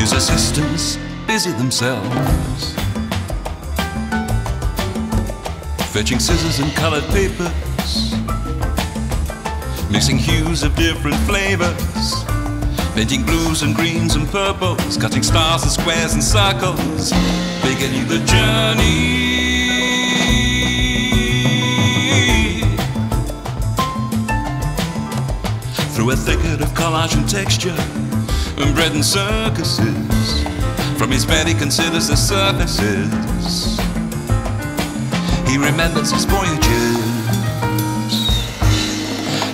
His assistants busy themselves, fetching scissors and colored papers, mixing hues of different flavors, painting blues and greens and purples, cutting stars and squares and circles, beginning the journey through a thicket of collage and texture and bread and circuses. From his bed he considers the surfaces. He remembers his voyages,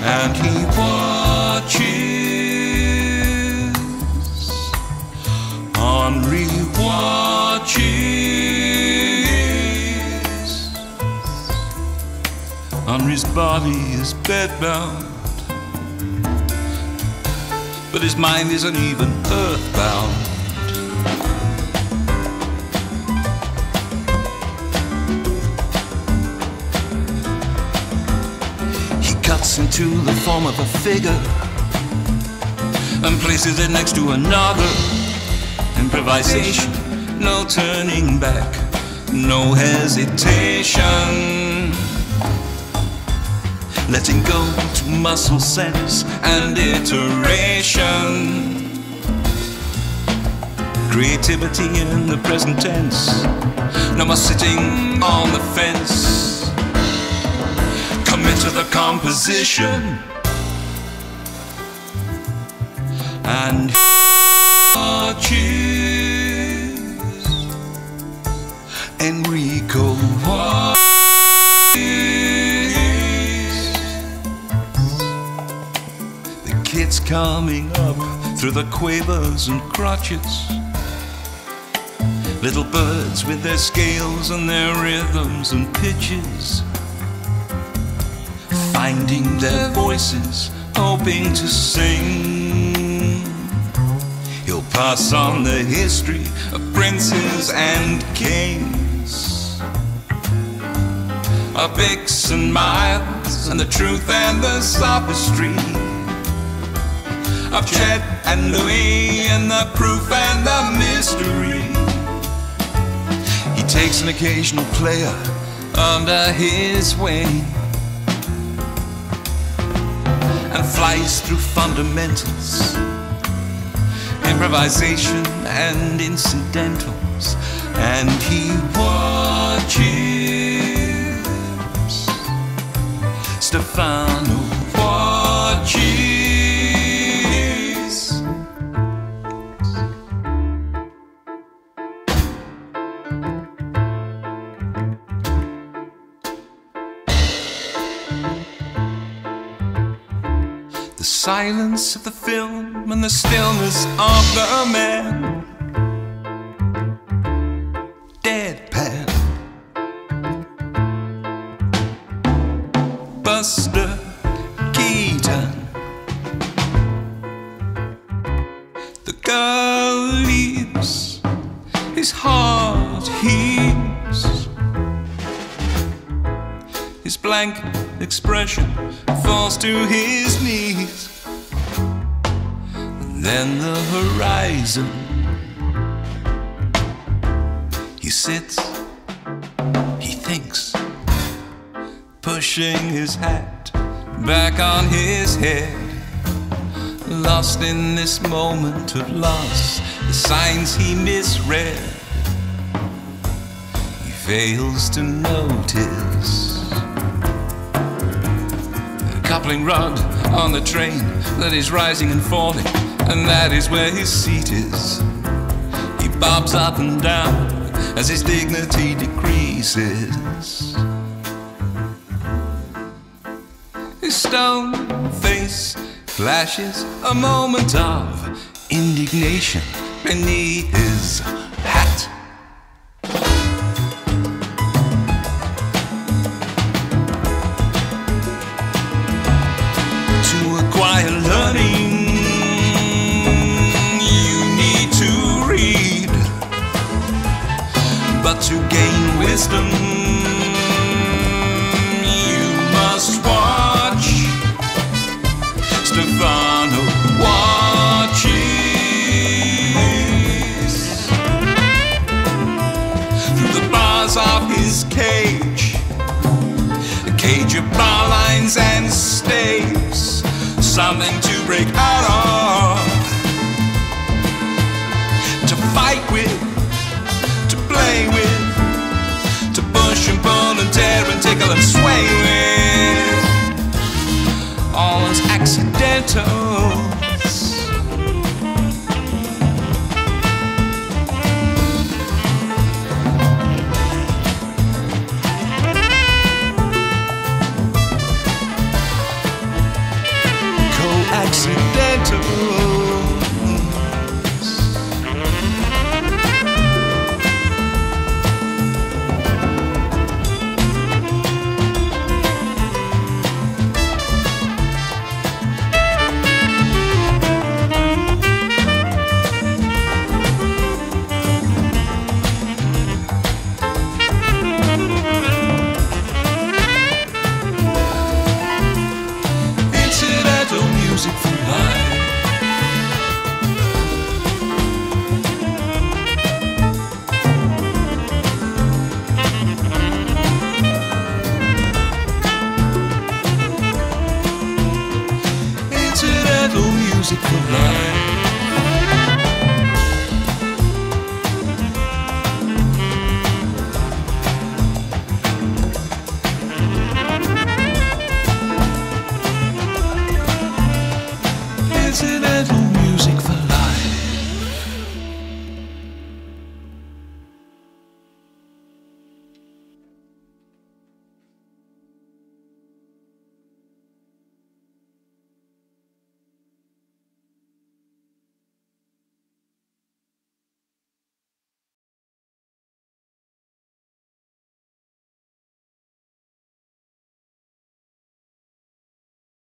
and he watches. Henri watches. Henri's body is bedbound, but his mind isn't even earthbound. He cuts into the form of a figure and places it next to another. Improvisation, no turning back, no hesitation. Letting go to muscle sense and iteration. Creativity in the present tense. No more sitting on the fence. Commit to the composition. And watches. Enrico watches. It's coming up through the quavers and crotchets. Little birds with their scales and their rhythms and pitches, finding their voices, hoping to sing. He'll pass on the history of princes and kings, of Bix and Miles, and the truth and the sophistry, of Chet and Louis, and the proof and the mystery. He takes an occasional player under his wing and flies through fundamentals, improvisation and incidentals, and he watches. Stefano watches. The silence of the film and the stillness of the man. Deadpan. Buster Keaton. The girl leaves, his heart heaves. His blank expression falls to his knees. Then the horizon. He sits, he thinks, pushing his hat back on his head, lost in this moment of loss, the signs he misread. He fails to notice coupling rod on the train that is rising and falling, and that is where his seat is. He bobs up and down as his dignity decreases. His stone face flashes a moment of indignation beneath his hat. Learning, you need to read, but to gain wisdom, you must watch. Stefano watches. his cage, a cage of bar lines and staves, something to break out of, to fight with, to play with, to push and pull and tear and tickle and sway with, all those accidentals. Music for life.